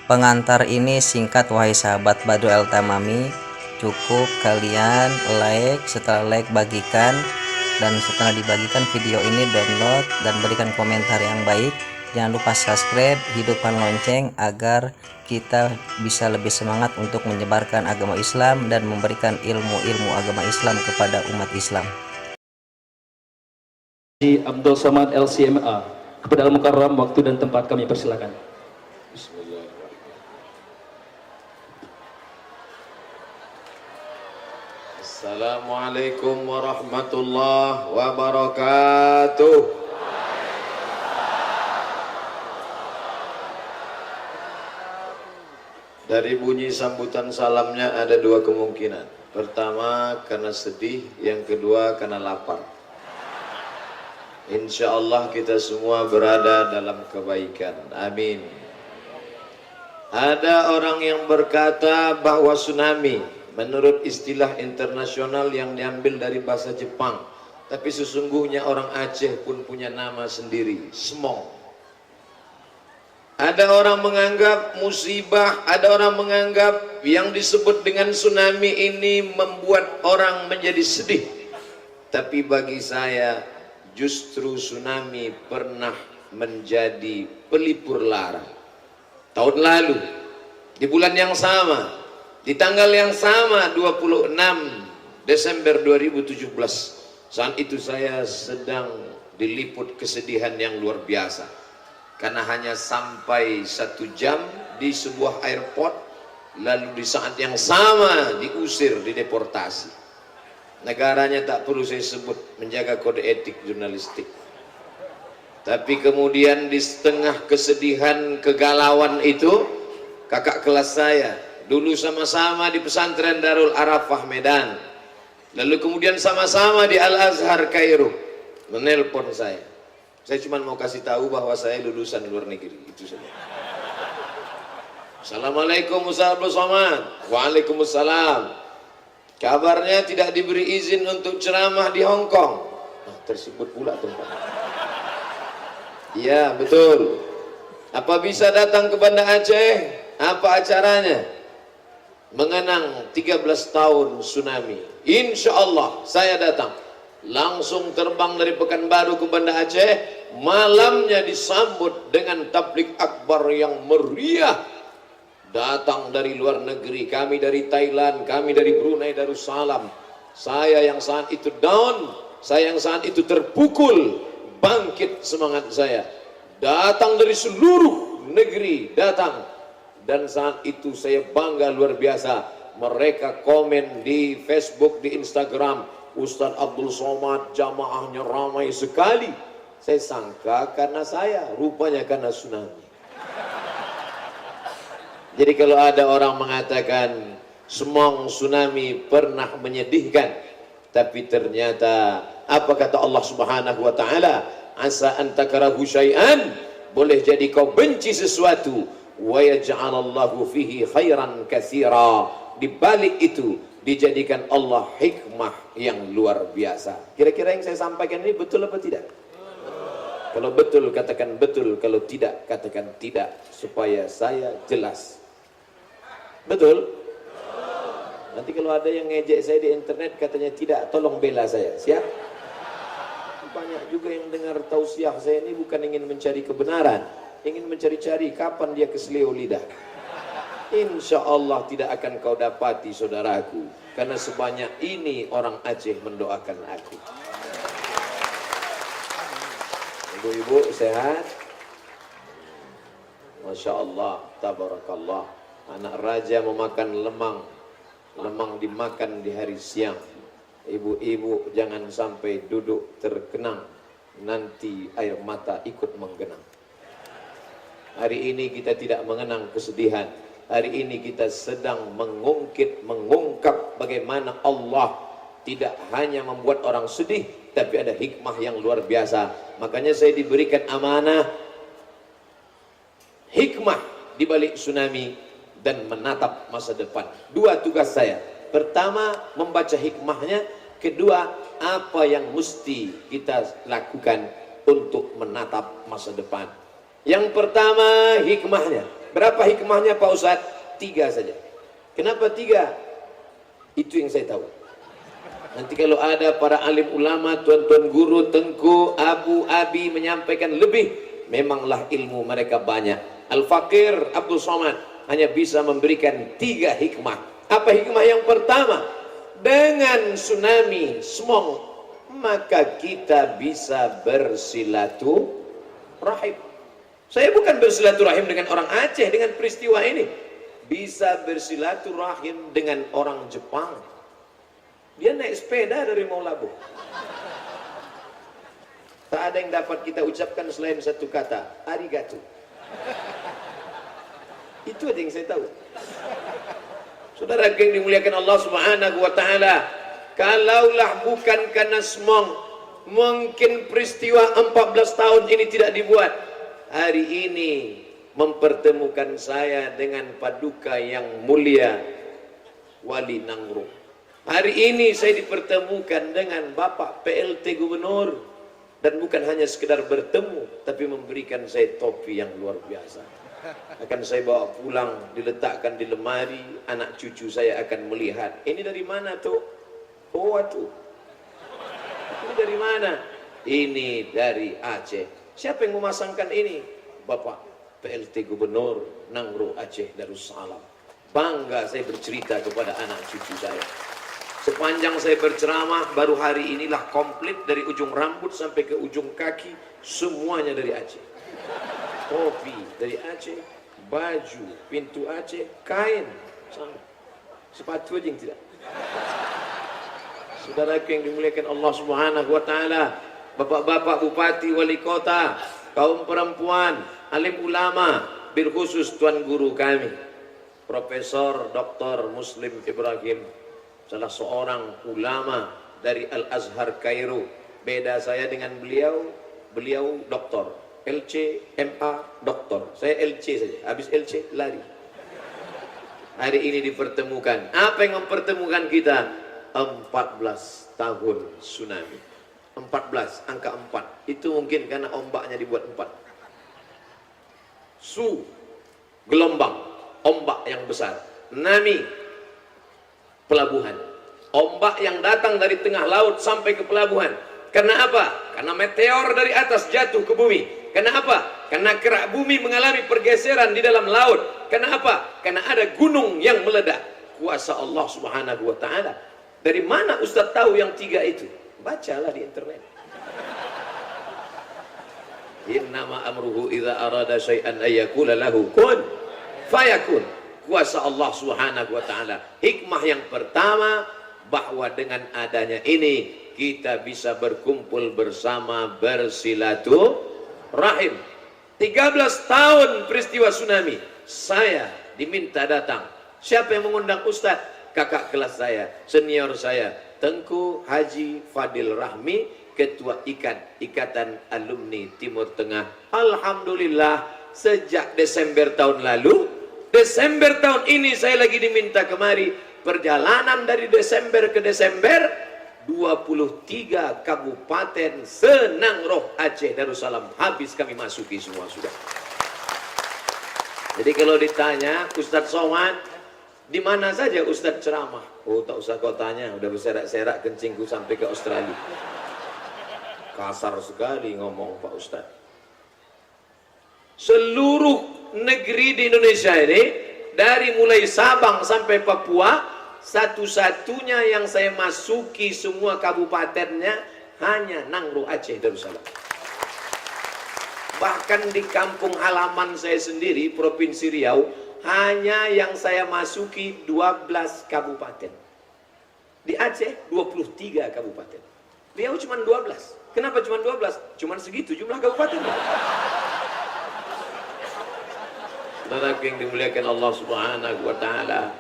Pengantar ini singkat wahai sahabat Badru El Tamami. Cukup kalian like, setelah like bagikan, dan setelah dibagikan video ini download dan berikan komentar yang baik. Jangan lupa subscribe, hidupkan lonceng agar kita bisa lebih semangat untuk menyebarkan agama Islam dan memberikan ilmu-ilmu agama Islam kepada umat Islam. Abdul Somad LCMA, kepada Al-Mukarram, waktu dan tempat kami persilakan. Assalamualaikum warahmatullahi wabarakatuh. Dari bunyi sambutan salamnya ada dua kemungkinan. Pertama karena sedih, yang kedua karena lapar. Insya Allah kita semua berada dalam kebaikan. Amin. Ada orang yang berkata bahwa tsunami menurut istilah internasional yang diambil dari bahasa Jepang, tapi sesungguhnya orang Aceh pun punya nama sendiri, semong. Ada orang menganggap musibah, ada orang menganggap yang disebut dengan tsunami ini membuat orang menjadi sedih. Tapi bagi saya justru tsunami pernah menjadi pelipur lara. Tahun lalu di bulan yang sama, di tanggal yang sama, 26 Desember 2017, saat itu saya sedang diliput kesedihan yang luar biasa. Karena hanya sampai 1 jam di sebuah airport, lalu di saat yang sama diusir, dideportasi. Negaranya tak perlu saya sebut, menjaga kode etik jurnalistik. Tapi kemudian di setengah kesedihan, kegalauan itu, kakak kelas saya dulu sama-sama di pesantren Darul Arafah Medan, lalu kemudian sama-sama di Al-Azhar Kairo, menelpon saya. Saya cuma mau kasih tahu bahwa saya lulusan luar negeri, itu saja. Assalamualaikum Ustaz Abdul Somad. Waalaikumsalam. Kabarnya tidak diberi izin untuk ceramah di Hong Kong. Nah, tersebut pula tempat. Iya betul. Apa bisa datang ke Banda Aceh? Apa acaranya? Mengenang 13 tahun tsunami. Insya Allah saya datang. Langsung terbang dari Pekanbaru ke Banda Aceh. Malamnya disambut dengan tablik akbar yang meriah. Datang dari luar negeri, kami dari Thailand, kami dari Brunei Darussalam. Saya yang saat itu down, saya yang saat itu terpukul, bangkit semangat saya. Datang dari seluruh negeri, datang. Dan saat itu saya bangga luar biasa. Mereka komen di Facebook, di Instagram, Ustaz Abdul Somad jamaahnya ramai sekali. Saya sangka karena saya, rupanya karena tsunami. Jadi kalau ada orang mengatakan semong tsunami pernah menyedihkan, tapi ternyata apa kata Allah Subhanahu wa taala? Asa an takrahu syai'an, boleh jadi kau benci sesuatu, wa yaj'alallahu fihi khairan katsira. Di balik itu dijadikan Allah hikmah yang luar biasa. Kira-kira yang saya sampaikan ini betul apa tidak? Kalau betul katakan betul, kalau tidak katakan tidak, supaya saya jelas. Betul? Nanti kalau ada yang ngejek saya di internet katanya tidak, tolong bela saya. Siap? Banyak juga yang dengar tausiah saya ini bukan ingin mencari kebenaran, ingin mencari-cari kapan dia keseleo lidah. Insya Allah tidak akan kau dapati saudaraku, karena sebanyak ini orang Aceh mendoakan aku. Ibu-ibu sehat? Masya Allah, tabarakallah. Anak raja memakan lemang, lemang dimakan di hari siang. Ibu-ibu jangan sampai duduk terkenang, nanti air mata ikut menggenang. Hari ini kita tidak mengenang kesedihan. Hari ini kita sedang mengungkap bagaimana Allah tidak hanya membuat orang sedih, tapi ada hikmah yang luar biasa. Makanya saya diberikan amanah hikmah di balik tsunami dan menatap masa depan. Dua tugas saya. Pertama, membaca hikmahnya. Kedua, apa yang mesti kita lakukan untuk menatap masa depan. Yang pertama, hikmahnya. Berapa hikmahnya Pak Ustadz? 3 saja. Kenapa 3? Itu yang saya tahu. Nanti kalau ada para alim ulama, tuan-tuan guru, tengku, abu, abi menyampaikan lebih, memanglah ilmu mereka banyak. Al-Fakir Abdul Somad hanya bisa memberikan 3 hikmah. Apa hikmah yang pertama? Dengan tsunami Smong, maka kita bisa bersilaturahim. Saya bukan bersilaturahim dengan orang Aceh dengan peristiwa ini. Bisa bersilaturahim dengan orang Jepang. Dia naik sepeda dari Maulabu. Tak ada yang dapat kita ucapkan selain satu kata, arigato. Itu aja yang saya tahu. Saudara yang dimuliakan Allah Subhanahu wa taala, kalaulah bukan karena Smong, mungkin peristiwa 14 tahun ini tidak dibuat. Hari ini mempertemukan saya dengan paduka yang mulia Wali Nangro. Hari ini saya dipertemukan dengan Bapak PLT Gubernur, dan bukan hanya sekedar bertemu, tapi memberikan saya topi yang luar biasa. Akan saya bawa pulang, diletakkan di lemari, anak cucu saya akan melihat. Ini dari mana tuh? Oh tuh. Ini dari mana? Ini dari Aceh. Siapa yang memasangkan ini? Bapak PLT Gubernur Nangro Aceh Darussalam. Bangga saya bercerita kepada anak cucu saya. Sepanjang saya berceramah, baru hari inilah komplit dari ujung rambut sampai ke ujung kaki, semuanya dari Aceh. Topi dari Aceh, baju, pintu Aceh, kain, sama. Sepatu aja yang tidak. Saudaraku yang dimuliakan Allah Subhanahu wa taala, bapak-bapak bupati, wali kota, kaum perempuan, alim ulama, bil khusus tuan guru kami, Profesor Dr. Muslim Ibrahim, salah seorang ulama dari Al-Azhar Kairo. Beda saya dengan beliau, beliau doktor, LC, MA, doktor. Saya LC saja, habis LC lari. Hari ini dipertemukan. Apa yang mempertemukan kita? 14 tahun tsunami. 14, angka 4. Itu mungkin karena ombaknya dibuat 4. Gelombang, ombak yang besar. Nami, pelabuhan. Ombak yang datang dari tengah laut sampai ke pelabuhan. Karena apa? Karena meteor dari atas jatuh ke bumi. Karena apa? Karena kerak bumi mengalami pergeseran di dalam laut. Karena apa? Karena ada gunung yang meledak. Kuasa Allah Subhanahu wa taala. Dari mana Ustaz tahu yang 3 itu? Bacalah di internet. Innama amruhu idza arada syai'an ayyakula lahu kun fayakun. Kuasa Allah Subhanahu wa taala. Hikmah yang pertama, bahwa dengan adanya ini kita bisa berkumpul bersama, bersilaturahim. 13 tahun peristiwa tsunami, saya diminta datang. Siapa yang mengundang Ustaz? Kakak kelas saya, senior saya, Tengku Haji Fadil Rahmi, Ketua Ikatan Alumni Timur Tengah. Alhamdulillah, sejak Desember tahun lalu, Desember tahun ini saya lagi diminta kemari. Perjalanan dari Desember ke Desember, 23 kabupaten Senangro Aceh Darussalam habis kami masuki semua sudah. Jadi kalau ditanya, Ustadz Somad, di mana saja Ustadz ceramah? Oh, tak usah kau tanya, udah berserak-serak kencingku sampai ke Australia. Kasar sekali ngomong Pak Ustadz. Seluruh negeri di Indonesia ini, dari mulai Sabang sampai Papua, satu-satunya yang saya masuki semua kabupatennya hanya Nangro Aceh Darussalam. Bahkan di kampung halaman saya sendiri, Provinsi Riau, hanya yang saya masuki 12 kabupaten. Di Aceh 23 kabupaten. Riau cuma 12. Kenapa cuma 12? Cuma segitu jumlah kabupaten. Saudara yang dimuliakan Allah Subhanahu wa taala.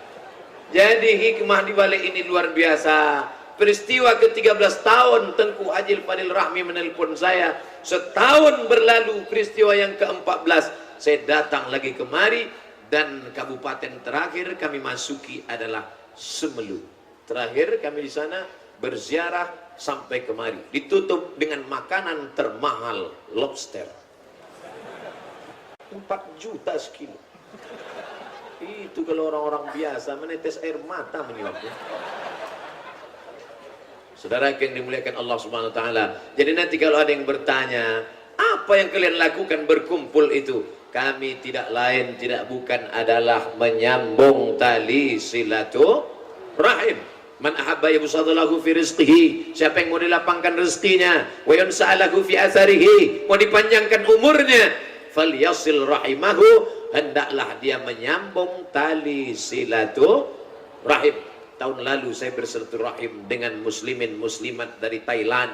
Jadi hikmah di balik ini luar biasa. Peristiwa ke-13 tahun Tengku Haji Fadil Rahmi menelpon saya. Setahun berlalu peristiwa yang ke-14. Saya datang lagi kemari. Dan kabupaten terakhir kami masuki adalah Semelu. Terakhir kami di sana berziarah sampai kemari. Ditutup dengan makanan termahal, lobster. 4 juta sekilo. Itu kalau orang-orang biasa menetes air mata menyebabnya. Saudara yang dimuliakan Allah Subhanahu wa taala. Jadi nanti kalau ada yang bertanya, apa yang kalian lakukan berkumpul itu? Kami tidak lain tidak bukan adalah menyambung tali silaturahim. Man ahabba yubsadalahu fi rizqihi, siapa yang mau dilapangkan rezekinya, wa yunsa'alahu fi atharihi, mau dipanjangkan umurnya, falyasil rahimahu, hendaklah dia menyambung tali silaturahim. Tahun lalu saya bersilaturahim dengan muslimin muslimat dari Thailand,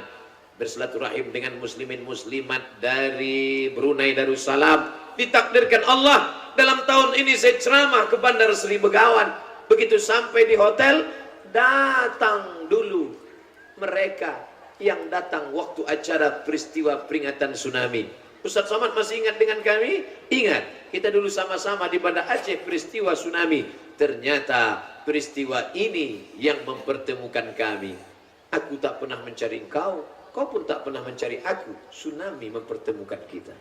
bersilaturahim dengan muslimin muslimat dari Brunei Darussalam. Ditakdirkan Allah dalam tahun ini saya ceramah ke Bandar Seri Begawan. Begitu sampai di hotel, datang dulu mereka yang datang waktu acara peristiwa peringatan tsunami. Ustaz Somad masih ingat dengan kami? Ingat, kita dulu sama-sama di Banda Aceh peristiwa tsunami. Ternyata peristiwa ini yang mempertemukan kami. Aku tak pernah mencari engkau, kau pun tak pernah mencari aku. Tsunami mempertemukan kita.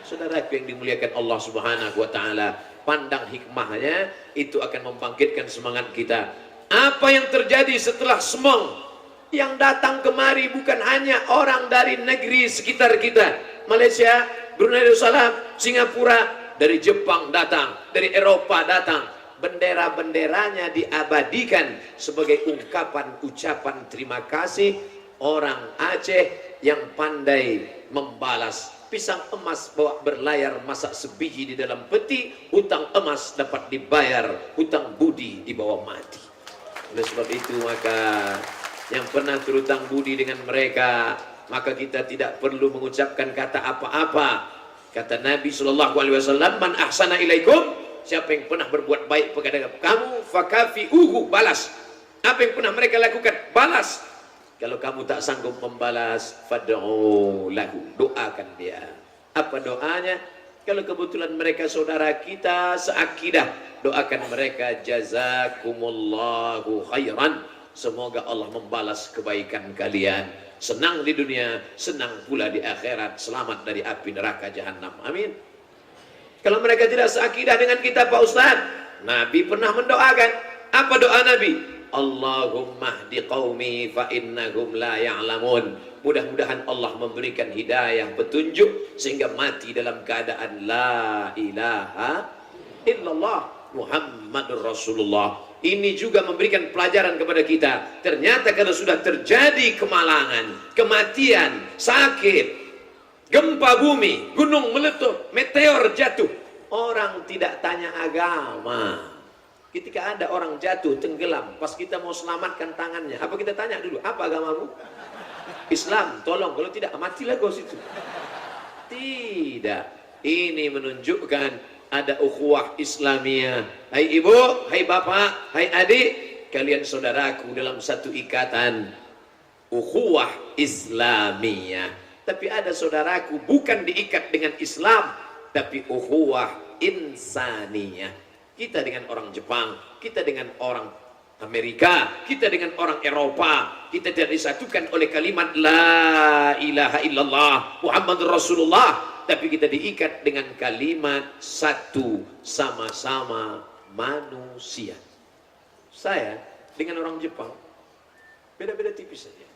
Saudaraku yang dimuliakan Allah Subhanahu wa taala, pandang hikmahnya itu akan membangkitkan semangat kita. Apa yang terjadi setelah Semong? Yang datang kemari bukan hanya orang dari negeri sekitar kita, Malaysia, Brunei Darussalam, Singapura, dari Jepang datang, dari Eropa datang. Bendera-benderanya diabadikan sebagai ungkapan ucapan terima kasih orang Aceh yang pandai membalas. Pisang emas bawa berlayar, masak sebiji di dalam peti, hutang emas dapat dibayar, hutang budi dibawa mati. Oleh sebab itu maka yang pernah terhutang budi dengan mereka, maka kita tidak perlu mengucapkan kata apa-apa. Kata Nabi SAW, man ahsana ilaikum, siapa yang pernah berbuat baik kepada kamu, fakafi'uhu, balas. Apa yang pernah mereka lakukan, balas. Kalau kamu tak sanggup membalas, fad'u lahu, doakan dia. Apa doanya? Kalau kebetulan mereka saudara kita seakidah, doakan mereka, jazakumullahu khairan, semoga Allah membalas kebaikan kalian. Senang di dunia, senang pula di akhirat, selamat dari api neraka jahanam. Amin. Kalau mereka tidak seakidah dengan kita Pak Ustaz, Nabi pernah mendoakan. Apa doa Nabi? Allahumma hdi qaumi fa innahum la ya'lamun. Mudah-mudahan Allah memberikan hidayah, petunjuk sehingga mati dalam keadaan la ilaha illallah Muhammadur Rasulullah. Ini juga memberikan pelajaran kepada kita. Ternyata kalau sudah terjadi kemalangan, kematian, sakit, gempa bumi, gunung meletus, meteor jatuh, orang tidak tanya agama. Ketika ada orang jatuh, tenggelam, pas kita mau selamatkan tangannya, apa kita tanya dulu? Apa agamamu? Islam, tolong. Kalau tidak, matilah kau situ. Tidak. Ini menunjukkan ada ukhuwah Islamiyah. Hai ibu, hai bapak, hai adik, kalian saudaraku dalam satu ikatan ukhuwah Islamiyah. Tapi ada saudaraku bukan diikat dengan Islam, tapi ukhuwah insaniyah. Kita dengan orang Jepang, kita dengan orang Amerika, kita dengan orang Eropa, kita tidak disatukan oleh kalimat la ilaha illallah Muhammadur Rasulullah, tapi kita diikat dengan kalimat satu, sama-sama manusia. Saya dengan orang Jepang beda-beda tipis saja.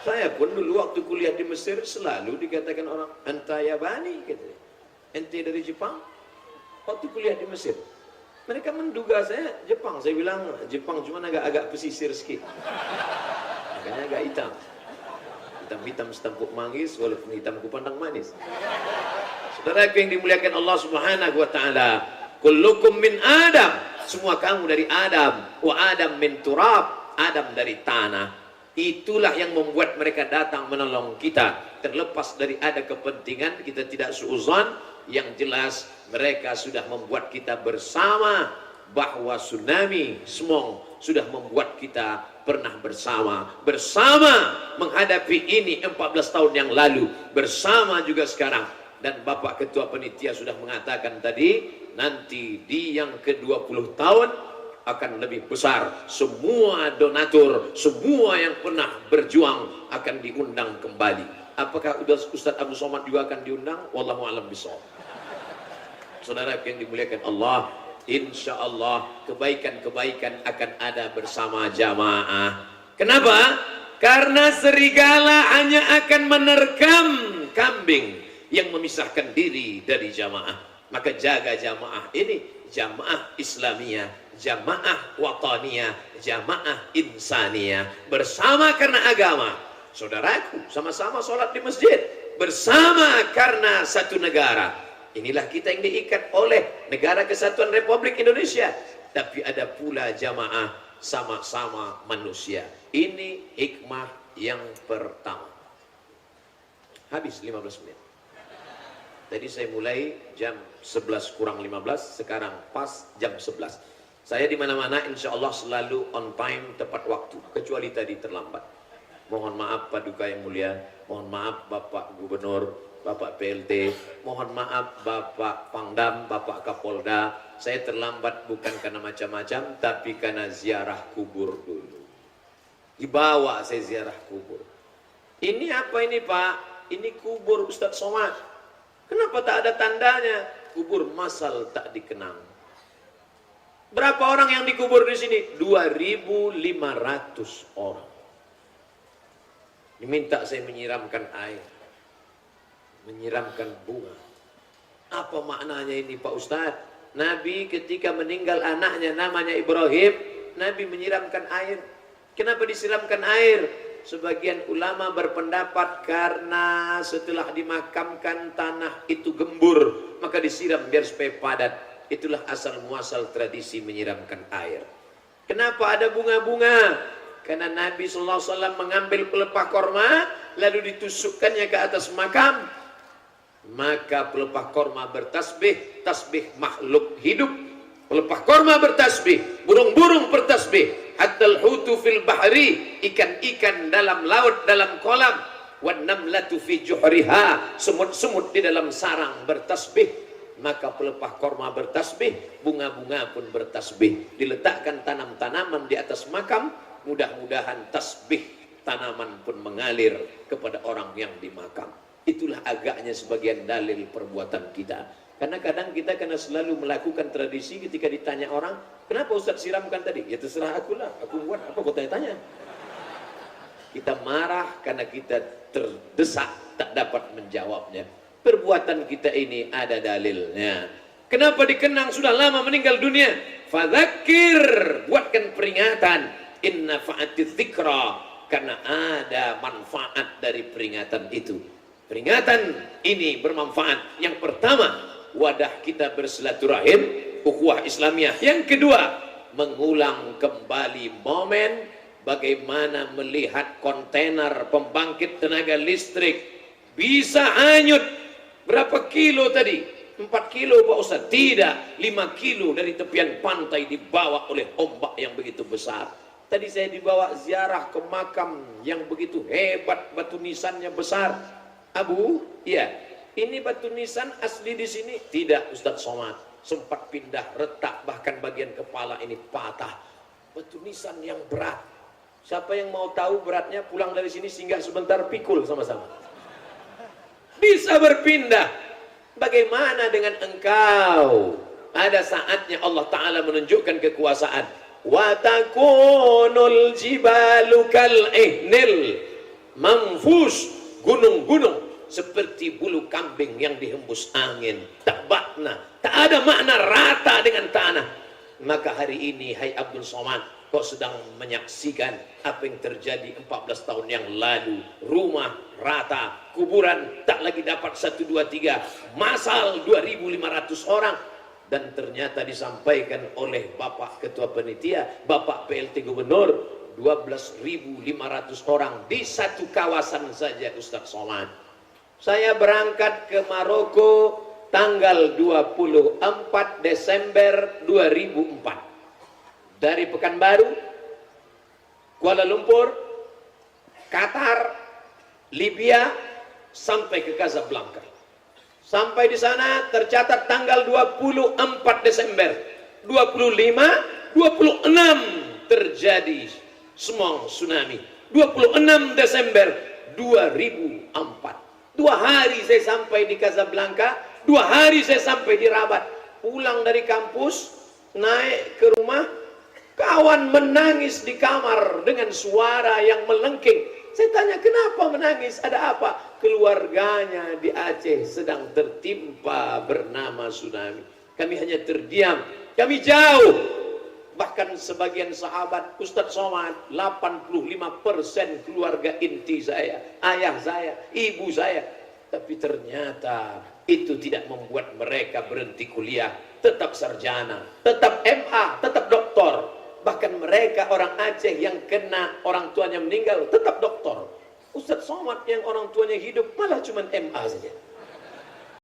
Saya pun dulu waktu kuliah di Mesir selalu dikatakan orang anta Yabani, gitu. Ente dari Jepang. Waktu kuliah di Mesir, mereka menduga saya Jepang. Saya bilang Jepang cuma agak-agak pesisir sedikit, makanya agak hitam. Hitam-hitam setampuk manggis, walaupun hitam kupandang manis. Saudara yang dimuliakan Allah Subhanahu wa taala, kullukum min Adam, semua kamu dari Adam, wa Adam min turab, Adam dari tanah. Itulah yang membuat mereka datang menolong kita. Terlepas dari ada kepentingan, kita tidak suuzon. Yang jelas mereka sudah membuat kita bersama, bahwa tsunami Semong sudah membuat kita pernah bersama menghadapi ini 14 tahun yang lalu, bersama juga sekarang. Dan Bapak Ketua Penitia sudah mengatakan tadi, nanti di yang ke-20 tahun akan lebih besar. Semua donatur, semua yang pernah berjuang akan diundang kembali. Apakah Ustaz Abu Somad juga akan diundang? Wallahu a'lam bishawab. saudara yang dimuliakan Allah, insya Allah kebaikan-kebaikan akan ada bersama jamaah. Kenapa? Karena serigala hanya akan menerkam kambing yang memisahkan diri dari jamaah. Maka jaga jamaah ini, jamaah Islamiyah, jamaah wataniyah, jamaah insaniyah, bersama karena agama. Saudaraku, sama-sama sholat di masjid, bersama karena satu negara. Inilah kita yang diikat oleh Negara Kesatuan Republik Indonesia. Tapi ada pula jamaah sama-sama manusia. Ini hikmah yang pertama. Habis 15 menit. Tadi saya mulai jam 11 kurang 15, sekarang pas jam 11. Saya di mana-mana insya Allah selalu on time, tepat waktu, kecuali tadi terlambat. Mohon maaf Paduka yang mulia, mohon maaf Bapak Gubernur, Bapak PLT, mohon maaf Bapak Pangdam, Bapak Kapolda. Saya terlambat bukan karena macam-macam, tapi karena ziarah kubur dulu. Dibawa saya ziarah kubur. Ini apa ini Pak? Ini kubur Ustadz Somad. Kenapa tak ada tandanya? Kubur masal tak dikenang. Berapa orang yang dikubur di sini? 2.500 orang. Diminta saya menyiramkan air, menyiramkan bunga. Apa maknanya ini Pak Ustadz? Nabi ketika meninggal anaknya namanya Ibrahim, Nabi menyiramkan air. Kenapa disiramkan air? Sebagian ulama berpendapat karena setelah dimakamkan tanah itu gembur, maka disiram biar supaya padat. Itulah asal muasal tradisi menyiramkan air. Kenapa ada bunga-bunga? Karena Nabi SAW mengambil pelepah korma lalu ditusukkannya ke atas makam. Maka pelepah korma bertasbih, tasbih makhluk hidup. Pelepah korma bertasbih, burung-burung bertasbih. Hatta al-hutu fil bahri, ikan-ikan dalam laut, dalam kolam. Wan namlatu fi juhriha, semut-semut di dalam sarang bertasbih. Maka pelepah korma bertasbih, bunga-bunga pun bertasbih. Diletakkan tanam-tanaman di atas makam, mudah-mudahan tasbih tanaman pun mengalir kepada orang yang di makam. Itulah agaknya sebagian dalil perbuatan kita. Karena kadang kita kena selalu melakukan tradisi ketika ditanya orang, kenapa Ustaz siramkan tadi? Ya terserah akulah, aku buat apa kau tanya-tanya. Kita marah karena kita terdesak, tak dapat menjawabnya. Perbuatan kita ini ada dalilnya. Kenapa dikenang sudah lama meninggal dunia? Fadzakir, buatkan peringatan. Inna fa'atiz dzikra, karena ada manfaat dari peringatan itu. Peringatan ini bermanfaat. Yang pertama, wadah kita bersilaturahim, ukhuwah Islamiyah. Yang kedua, mengulang kembali momen bagaimana melihat kontainer pembangkit tenaga listrik bisa hanyut. Berapa kilo tadi? 4 kilo Pak Ustaz? Tidak, 5 kilo dari tepian pantai dibawa oleh ombak yang begitu besar. Tadi saya dibawa ziarah ke makam yang begitu hebat, batu nisannya besar. Abu, iya, ini batu nisan asli di sini? Tidak Ustadz Somad, sempat pindah retak, bahkan bagian kepala ini patah. Batu nisan yang berat. Siapa yang mau tahu beratnya, pulang dari sini singgah sebentar, pikul sama-sama. Bisa berpindah. Bagaimana dengan engkau? Ada saatnya Allah Ta'ala menunjukkan kekuasaan. Wa takunul jibalu kal ihnil manfus, gunung-gunung seperti bulu kambing yang dihembus angin, tak makna, tak ada makna rata dengan tanah. Maka hari ini hai Abdul Somad, kau sedang menyaksikan apa yang terjadi 14 tahun yang lalu. Rumah rata, kuburan tak lagi dapat 1, 2, 3, masal 2.500 orang. Dan ternyata disampaikan oleh Bapak Ketua Panitia, Bapak PLT Gubernur, 12.500 orang di satu kawasan saja Ustadz Somad. Saya berangkat ke Maroko tanggal 24 Desember 2004. Dari Pekanbaru, Kuala Lumpur, Qatar, Libya, sampai ke Casablanca. Sampai di sana tercatat tanggal 24 Desember 25, 26 terjadi semong tsunami. 26 Desember 2004. 2 hari saya sampai di Casablanca, 2 hari saya sampai di Rabat. pulang dari kampus, naik ke rumah, kawan menangis di kamar dengan suara yang melengking. Saya tanya, kenapa menangis? Ada apa? Keluarganya di Aceh sedang tertimpa bernama tsunami. Kami hanya terdiam, kami jauh. Bahkan sebagian sahabat, Ustadz Somad, 85% keluarga inti saya, ayah saya, ibu saya. Tapi ternyata itu tidak membuat mereka berhenti kuliah, tetap sarjana, tetap MA, tetap doktor. Bahkan mereka orang Aceh yang kena orang tuanya meninggal tetap doktor. Ustadz Somad yang orang tuanya hidup malah cuma MA saja.